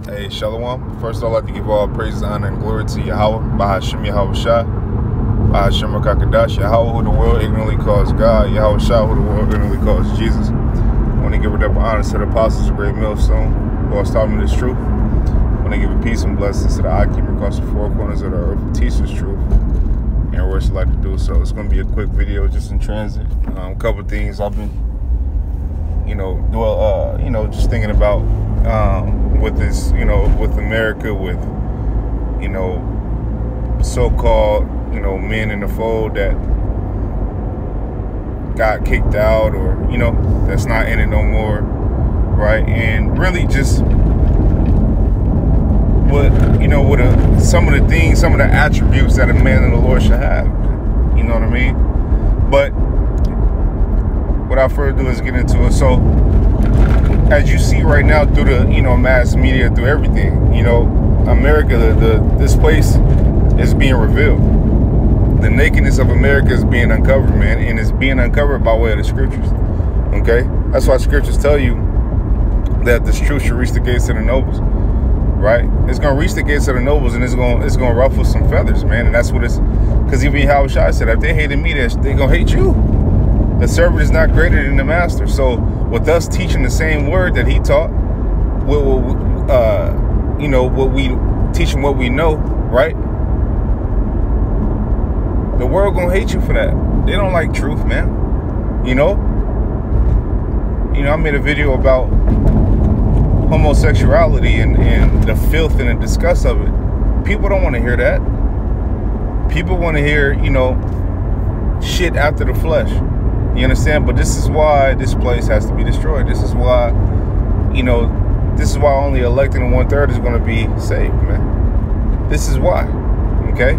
Hey, Shalom. First, I'd like to give all praise, honor, and glory to Yahweh, Bahashim Yahweh Shah, Bahashim Rakakadash, Yahweh, who the world ignorantly calls God, Yahweh Shah, who the world ignorantly calls Jesus. I want to give it up honor to the apostles of Great Millstone, who are starting this truth. I want to give it peace and blessings to the Akim across the four corners of the earth, who teach this truth, and we're like to do so. It's going to be a quick video, just in transit. A couple of things I've been, just thinking about. With this, with America, with, so-called, men in the fold that got kicked out or, that's not in it no more, right? And really just some of the things, some of the attributes that a man in the Lord should have, you know what I mean? But without further ado, let's get into it. So, as you see right now through the, mass media, through everything, America, this place is being revealed. The nakedness of America is being uncovered, man, and it's being uncovered by way of the scriptures, okay? That's why scriptures tell you that this truth should reach the gates of the nobles, right? It's going to reach the gates of the nobles, and it's going to ruffle some feathers, man, and that's what it's, because even Yahweh Shai said, if they hated me, they're going to hate you. The servant is not greater than the master. So with us teaching the same word that he taught, what we teaching what we know, right? The world gonna hate you for that. They don't like truth, man. I made a video about homosexuality and the filth and the disgust of it. People don't want to hear that. People want to hear, shit after the flesh. You understand? But this is why this place has to be destroyed. This is why, this is why only elected and 1/3 is going to be saved, man. This is why, okay?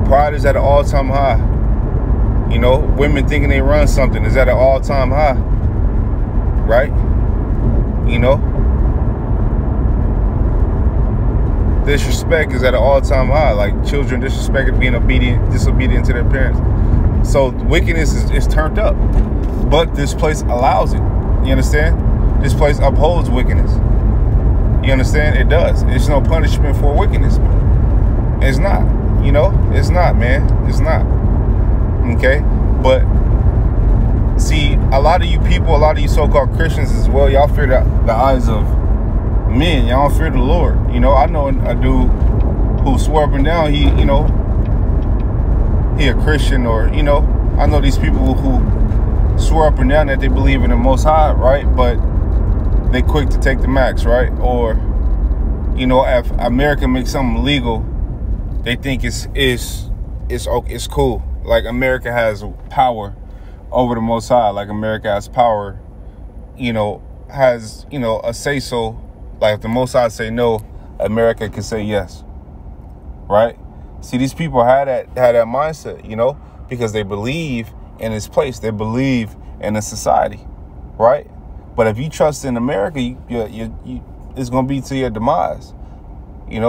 Pride is at an all-time high. Women thinking they run something is at an all-time high, right? Disrespect is at an all-time high. Like children disrespected, being disobedient to their parents. So wickedness is turned up, but this place allows it. You understand? This place upholds wickedness. You understand? It does. There's no punishment for wickedness. It's not. It's not, man. It's not. Okay? But see, a lot of you people, a lot of you so-called Christians as well, y'all fear the eyes of men. Y'all don't fear the Lord. I know a dude who swore up and down he a Christian, or I know these people who swear up and down that they believe in the Most High, right? But they quick to take the max, right? Or if America makes something legal, they think it's cool. Like America has power over the Most High. Like America has power, has a say so. Like if the Most High say no, America can say yes, right? See, these people had that mindset, because they believe in this place. They believe in a society, right? But if you trust in America, it's going to be to your demise,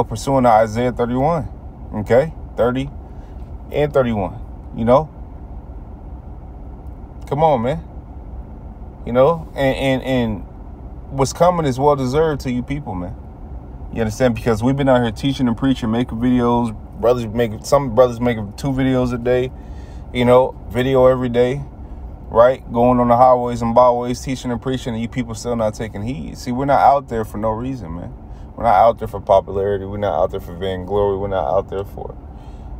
pursuing to Isaiah 31, okay? 30 and 31, Come on, man. And what's coming is well-deserved to you people, man. You understand? Because we've been out here teaching and preaching, making videos. Some brothers make 2 videos a day, video every day, right? Going on the highways and byways, teaching and preaching, and you people still not taking heed. See, we're not out there for no reason, man. We're not out there for popularity. We're not out there for vainglory. We're not out there for,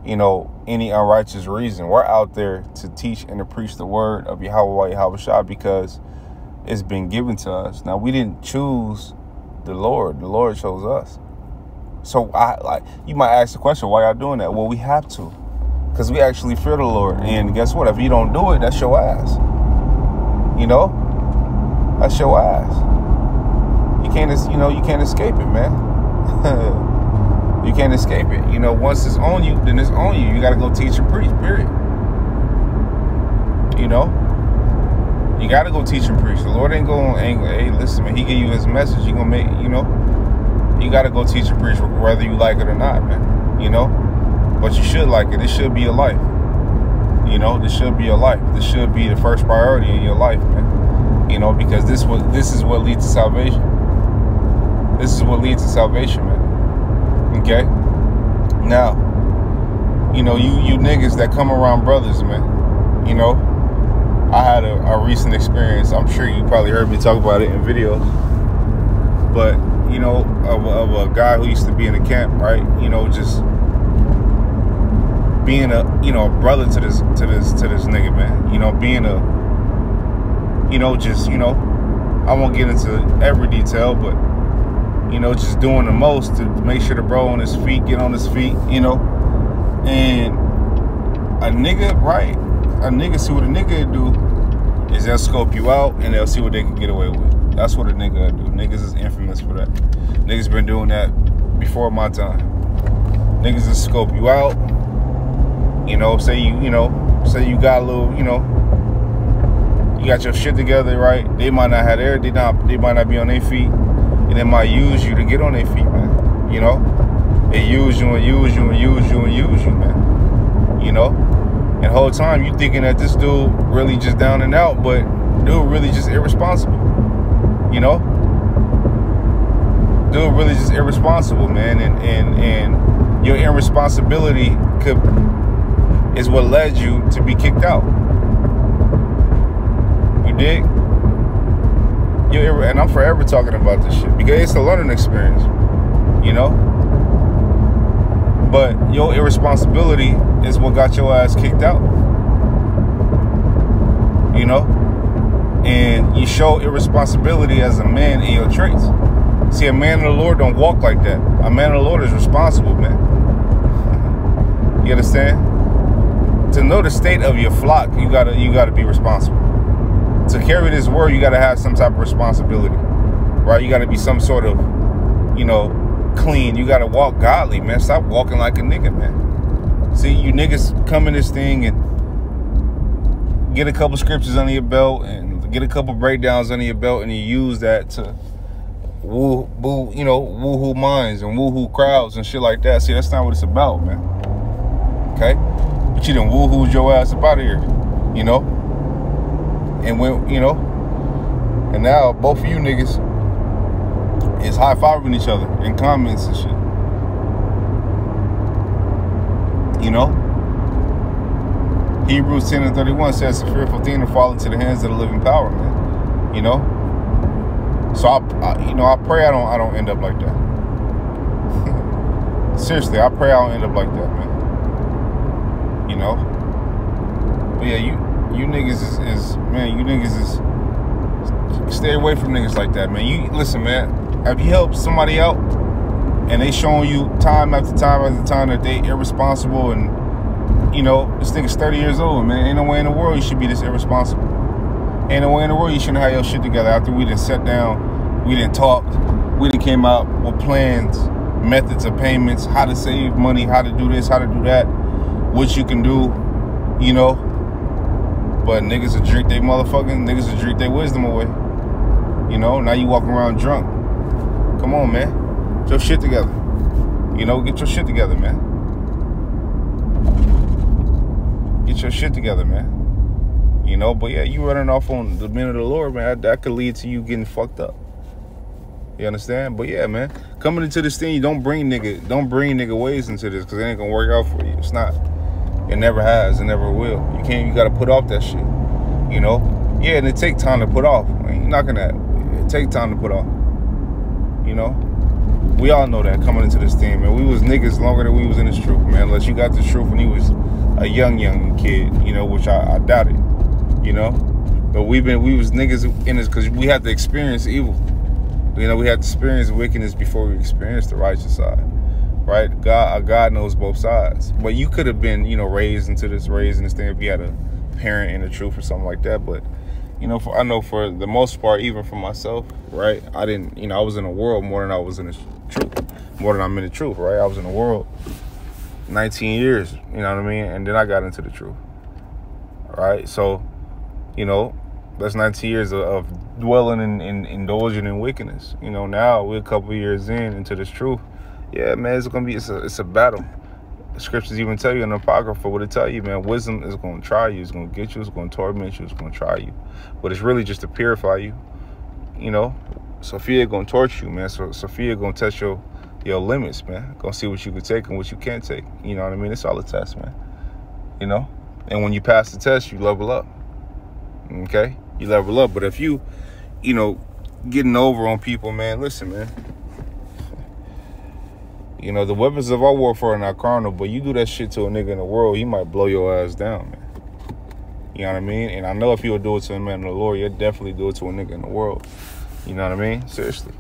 any unrighteous reason. We're out there to teach and to preach the word of Yahweh Shai, because it's been given to us. Now, we didn't choose the Lord. The Lord chose us. So you might ask the question, why y'all doing that? Well, we have to, because we actually fear the Lord. And guess what? If you don't do it, that's your ass. That's your ass. You can't escape it, man. You can't escape it. Once it's on you, then it's on you. You got to go teach and preach, period. You got to go teach and preach. The Lord ain't going, hey, listen, man, he give you his message. You going to make, you got to go teach and preach whether you like it or not, man. But you should like it. This should be your life. This should be your life. This should be the first priority in your life, man. Because this is what leads to salvation. This is what leads to salvation, man. Okay? Now, you know, you niggas that come around brothers, man, you know, I had a recent experience. I'm sure you probably heard me talk about it in videos. But, you know, of a guy who used to be in the camp, right? You know, just being a, you know, a brother to this nigga, man. You know, being a, you know, just, you know, I won't get into every detail, but, you know, just doing the most to make sure the bro on his feet, get on his feet, you know. And a nigga, right? A nigga, see what a nigga do is they'll scope you out and they'll see what they can get away with. That's what a nigga do. Niggas is infamous for that. Niggas been doing that before my time. Niggas just scope you out. You know, say you got a little, you know, you got your shit together, right? They might not have they might not be on their feet, and they might use you to get on their feet, man. You know, they use you and use you and use you and use you, man. You know, and the whole time you thinking that this dude really just down and out, but dude really just irresponsible. You know, dude really just irresponsible, man, and your irresponsibility is what led you to be kicked out. You dig? And I'm forever talking about this shit because it's a learning experience, you know? But your irresponsibility is what got your ass kicked out, you know? And you show irresponsibility as a man in your traits. See, a man of the Lord don't walk like that. A man of the Lord is responsible, man. You understand? To know the state of your flock, you gotta be responsible. To carry this word, you gotta have some type of responsibility, right? You gotta be some sort of, you know, clean. You gotta walk godly, man. Stop walking like a nigga, man. See, you niggas come in this thing and get a couple scriptures under your belt and get a couple breakdowns under your belt, and you use that to woo-hoo minds and woo-hoo crowds and shit like that. See, that's not what it's about, man. Okay? But you done woo-hooed your ass up out of here, you know? And when, you know, and now both of you niggas is high-fiving each other in comments and shit. You know? Hebrews 10:31 says, it's a fearful thing to fall into the hands of the living power, man. You know? So I pray I don't end up like that. Seriously, I pray I don't end up like that, man. You know? But yeah, you niggas is stay away from niggas like that, man. You listen, man. Have you helped somebody out and they showing you time after time after time that they irresponsible, and you know, this nigga's 30 years old, man. Ain't no way in the world you should be this irresponsible. Ain't no way in the world you shouldn't have your shit together after we done sat down, we done talked, we done came out with plans, methods of payments, how to save money, how to do this, how to do that, what you can do, you know. But niggas will drink niggas will drink their wisdom away. You know, now you walking around drunk. Come on, man. Get your shit together. You know, get your shit together, man. Get your shit together, man. You know, but yeah, you running off on the men of the Lord, man, that could lead to you getting fucked up. You understand? But yeah, man, coming into this thing, don't bring nigga ways into this, because it ain't gonna work out for you. It's not. It never has. It never will. You gotta put off that shit. You know? Yeah, and it take time to put off. I mean, you're not gonna. It take time to put off. You know? We all know that coming into this thing, man. We was niggas longer than we was in this truth, man. Unless you got this truth when you was a young kid, you know, which I doubt it. You know? But we was niggas in this because we had to experience evil. You know, we had to experience wickedness before we experienced the righteous side. Right? God knows both sides. But you could have been, you know, raised in this thing if you had a parent in the truth or something like that. But, you know, I know for the most part, even for myself, right, I didn't, you know, I was in the world more than I was in the truth. More than I'm in the truth, right? I was in the world 19 years, you know what I mean? And then I got into the truth. All right? So, you know, that's 19 years of dwelling and indulging in wickedness. You know, now we're a couple of years into this truth. Yeah, man, it's a battle. The scriptures even tell you in the Apocrypha what it tell you, man. Wisdom is going to try you. It's going to get you. It's going to torment you. It's going to try you. But it's really just to purify you. You know, Sophia gonna torture you, man. So Sophia gonna test your limits, man. Gonna see what you can take and what you can't take. You know what I mean? It's all a test, man. You know? And when you pass the test, you level up. Okay? You level up. But if you getting over on people, man, listen, man. The weapons of our warfare are not carnal, but you do that shit to a nigga in the world, he might blow your ass down, man. You know what I mean? And I know if you would do it to a man of the Lord, you'd definitely do it to a nigga in the world. You know what I mean? Seriously.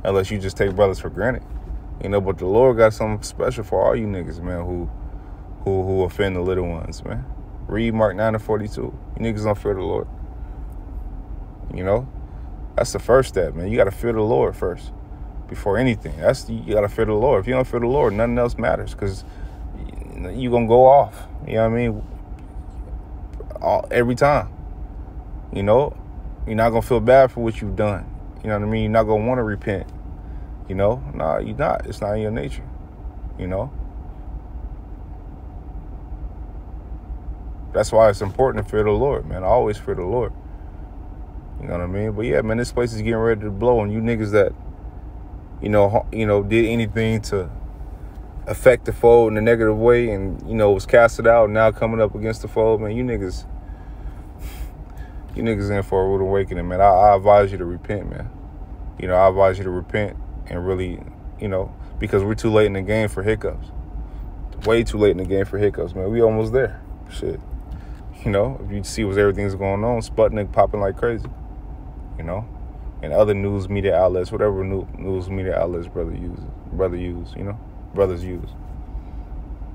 Unless you just take brothers for granted. But the Lord got something special for all you niggas, man, who offend the little ones, man. Read Mark 9:42. You niggas don't fear the Lord. That's the first step, man. You got to fear the Lord first before anything. You got to fear the Lord. If you don't fear the Lord, nothing else matters, because you're going to go off. You know what I mean? Every time. You're not going to feel bad for what you've done. You know what I mean? You're not going to want to repent. Nah, you're not. It's not in your nature. That's why it's important to fear the Lord, man. I always fear the Lord. You know what I mean? But yeah, man, this place is getting ready to blow, and you niggas that, did anything to affect the fold in a negative way and, was casted out and now coming up against the fold, man, you niggas in for a rude awakening, man. I advise you to repent, man. I advise you to repent and really, because we're too late in the game for hiccups. Way too late in the game for hiccups, man. We almost there. Shit. If you see what everything's going on, Sputnik popping like crazy. And other news media outlets, whatever news media outlets brothers use.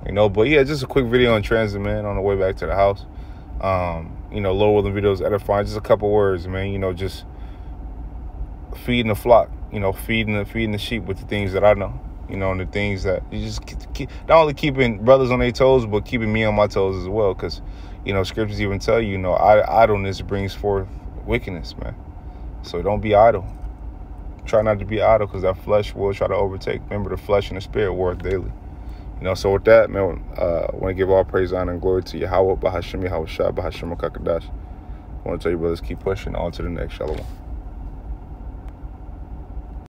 But yeah, just a quick video on transit, man, on the way back to the house. Low Willing videos edifying. Just a couple words, man. Just feeding the flock. Feeding the sheep with the things that I know. And the things that you just keep, not only keeping brothers on their toes, but keeping me on my toes as well. Because, scriptures even tell you, idleness brings forth wickedness, man. So don't be idle. Try not to be idle, because that flesh will try to overtake. Remember, the flesh and the spirit work daily. So with that, man, I want to give all praise, honor, and glory to Yahweh, Bahashim Yahweh Shah, Bahashim Kakadash. I want to tell you, brothers, keep pushing on to the next. Shalom.